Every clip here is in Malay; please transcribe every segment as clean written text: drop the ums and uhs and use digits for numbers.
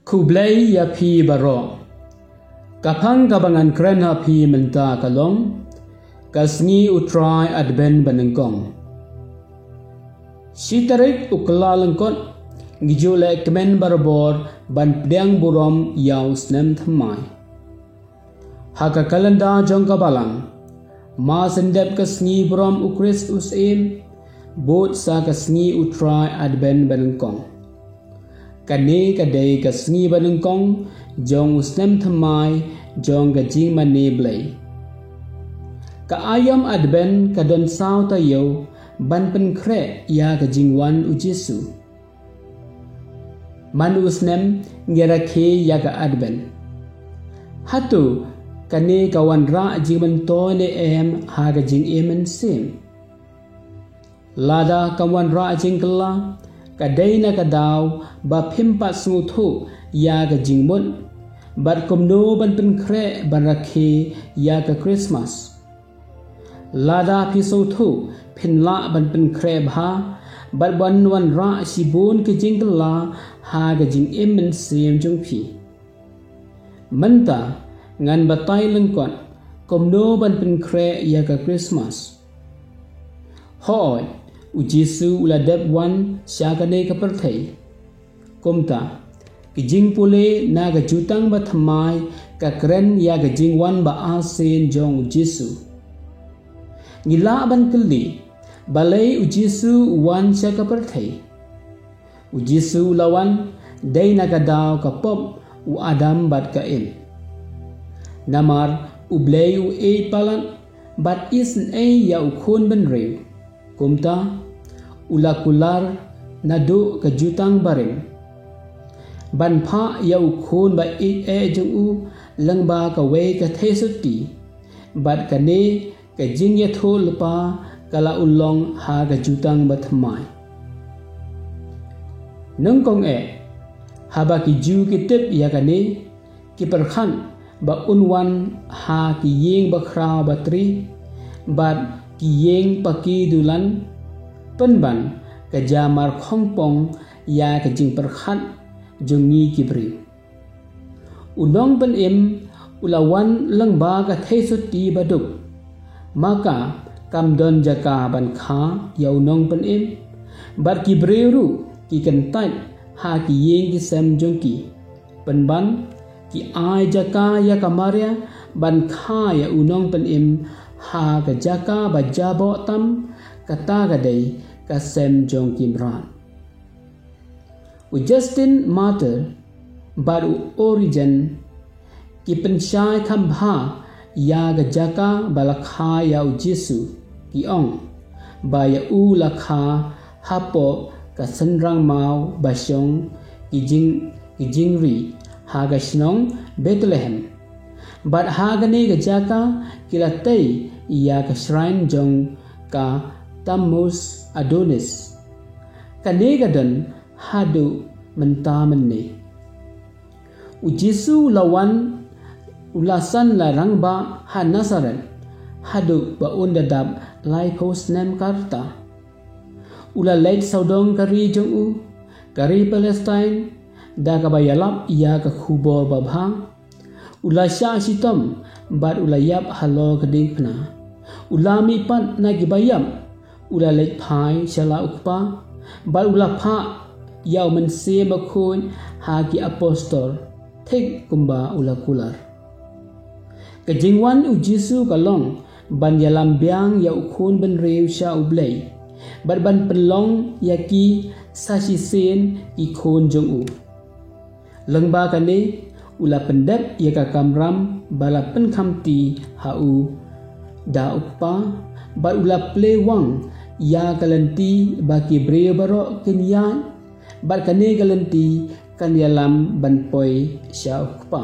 Kublai ya pi baro kapang kabangan kren ha pi menta kalong kasngi utrai adben banengkong sitarik ukla lengkot ngijule kemen barbor ban pedang burom yaw snem thamai haka kalenda jong kabalang ma sendep kasngi burom ukris usim bot sa kasngi utrai adben banengkong kane kadai kasngi banengkong jong usnem thamai jong gajing mane blai ka ayam adben kadon saw tayo ban pen kre ya gajing wan u Jesu man usnem ngera khe ya ga adben hatu kane kawan ra jiman to ne em ha gajing emen sim lada kawan ra jing kala kadai na kadaw ba phimpa snguthu ya ga jingmon bat komno ban pen kre ban rakhe ya ga Christmas lada pisothu phinla ban pen kre bha bat ban wan ra sibun ke jingla ha ga jing emen sim jong phi manta ngan batai lengkot komno ban pen kre ya ga Christmas hoi u Jesu uladep wan syagane kaperthai komta kijing pule na ga jutang ba thamai ka kren ya ga jing wan ba asen jong u Jesu ngila ban kli balai u Jesu wan sya kaperthai u Jesu lawan dai na ga daw ka pop u Adam bat ka el namar u blai u e palan bat isn e ya u khon ban rew komta ulakular nadu ke jutang barem ban pha yau khon ba e jung u lang ba ka we ka thesuti bat ka ne ka jing ya thol pa kala ulong ha ka jutang ba thamai nang kong e ha ba ki ju ki tip ya ka ne ki perkhan ba unwan ha ki yeng ba khra ba tri bat ki yeng pa ki dulan penban ka jamar khongpong ya ka jing perkhat jongi kibri unong ban im ulawan langba ka thesuti baduk maka kamdon jaka ban kha yau nong ban im bar kibri ru ki kentai ha ki yeng ki sem jongki penban ki ai jaka ya kamaria ban kha ya unong ban im ha ka jaka ba jabo tam kata gadai ka sem jong kimran u Justin Martyr baru origin ki pensyai khambha ya ga jaka balakha ya u Jesu ki ong ba ya u lakha hapo ka senrang mau basyong ki jingri ha ga snong Bethlehem bat ha ga ne ga jaka kilatei ya ka shrine jong ka Tammuz Adonis kanegadan hadu menta menne u Jesu lawan ulasan larang ba ha Nazaret hadu ba undadab lai post nem karta ula late saudong kari jong u kari Palestine da ka bayalap ya ka khubo ba bhang ula sha sitom bat ula yap halo kadingna ulami pan na gibayam ula lek phai shala ukpa bal ula pha yaw man se makhun ha ki apostol thik kumba ula kular kajingwan u Jesu kalong ban yalam byang ya ukhun ban rew sha ublai bar ban pelong yaki sashi sen ki khon jong u langba kane ula pendap ya ka kamram bala pen khamti ha u da ukpa bar ula plewang ya kalanti baki breu baro kenyan bar kane kalanti kan yalam ban poi sya ukpa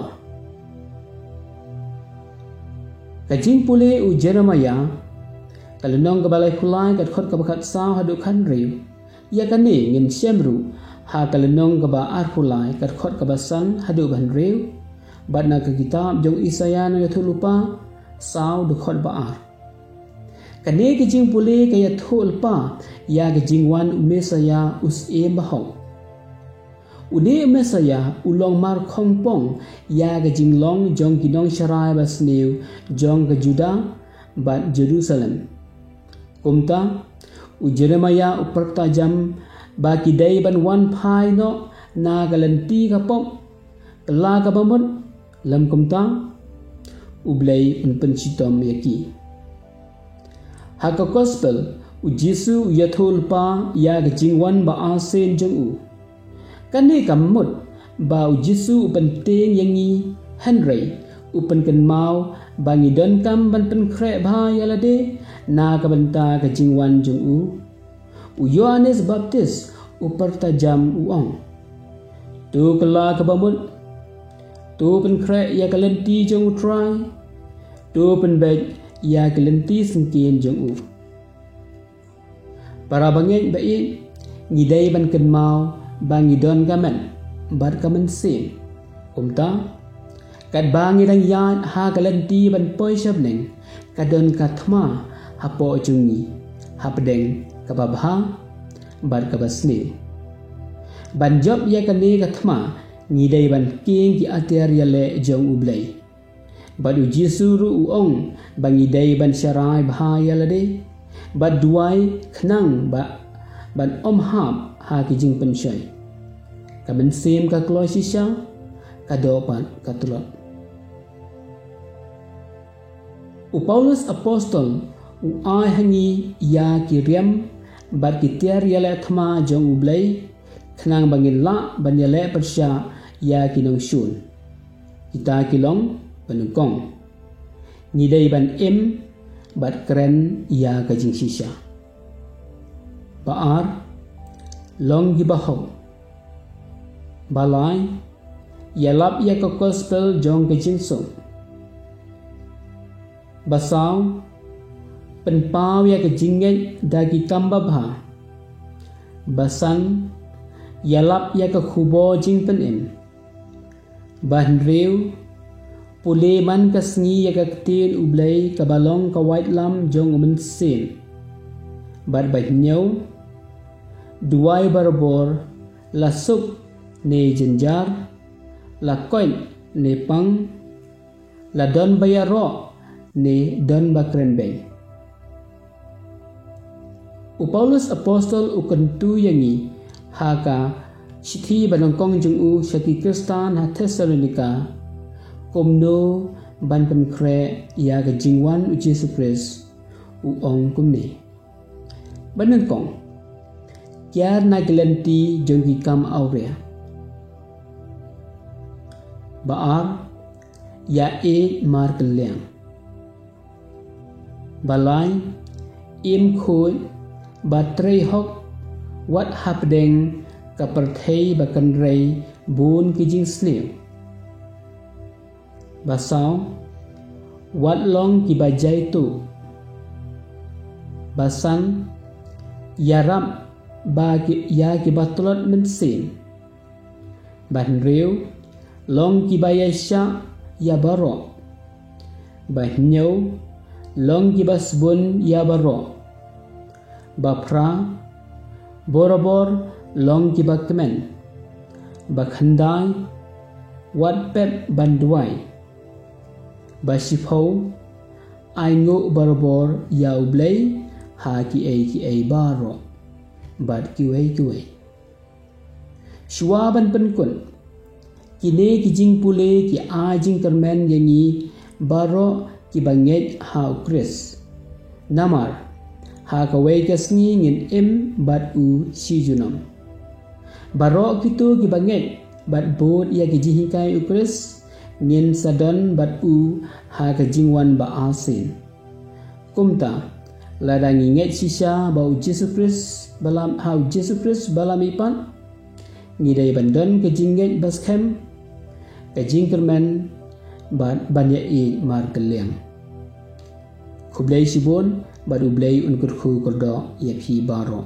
kajing pule u Jeremiah kalunong kabalai kulai kat khot kabakat saw hadu kan rew ya kane ngin syamru ha kalunong kaba ar kulai kat khot kabasan hadu ban rew bat na ka kitab jong Isaya na thulupa sau de khot baar kane ke jing pule ka ya thulpa ya ke jing wan Mesaya us e bahau ude Mesaya ulong mar khongpong ya ke jing long jong kinong sharai basneu jong ke Juda bat Jerusalem kumta u Jeremaya uperta jam ba kidai ban wan phai no na galanti ka pom kala ka bamut lam kumta ublay unpanchitom yaki haka gospel u Jesu yathul pa ya jingwan ba asen jong u kane kamut ba u Jesu upanteng yangi Henry upan kan mau bangi don kam ban pen kre bha yalade na ka banta ka jingwan jong u Yohanes Baptist uperta jam uong tu kala ka bamut tu pen kre ya kalenti jong try tu pen beg ya kalenti sengkin jong u para bangeng baik ngidai ban ken mau bangi don kamen bat kamen sin umta kat bangi dang ya ha kalenti ban poi sabneng kadon kathma hapo jungi hapdeng kababha bat kabasni ban job ya kane kathma ngidai ban king ki ater yale jong ublay badu Jesu ru uong bangidai ban syarai bahaya lade bad duai khnang ba ban hab ha ki jing pensyai ka ben sim ka kloi sisa ka dopan ka tulot u Paulus apostol u ai hangi ya ki riam bad ki ter yale thma jong ublay khnang bangin la ban yale persya ya kinong shun kita kilong penungkong ngidai ban bat keren ya kajing sisa baar long gibahau balai yalap ya ka gospel jong kajing song basau penpau ya kajingget dagi tambah bha basan yalap ya ka khubo jing penem bahan riu pule man kasngi ya kaktil ublay kabalong ka white lam jong umen sin bar bahnyaw duway barbor lasuk ne jenjar la koin ne pang la don bayaro ne don bakrenbay u Paulus apostol u kentu yangi haka Sithi banongkong jung u syaki Kristan ha Thessalonika komno ban pen kre ya ga jingwan u Jesu Christ u ong kumne banongkong kyar na gelenti jong ki kam aurea baar ya e mar kelyang balai im khoi batrei hok wat hapdeng kaperthei bakan rei bun kijing sneu basau wat long ki bajai tu basan yarab ba ki ya ki batulot mensin ban riu long ki bayasha ya baro bahnyau long ki basbun ya baro bapra borobor long ki bakmen bakhandai wat pep banduai basipho aingo barbor yaublay ha ki ai baro bat kiwei shuaban penkun kine ki jing pule ki a jing kermen yangi baro ki banget ha Chris namar ha kawei kasngi ngin bat u si junam baro kitu ki banget bat bot ya ki jihikai u Chris ngin sadon bat u ha ka jingwan ba asin kumta ladangi nget sisa ba u Jesus Christ balam ha Jesus Christ balam ipan ngidai bandon ke jinget baskem ke jingkermen bat banya i mar kelyang kublai sibon baru blai unkur khu kordo ya phi baro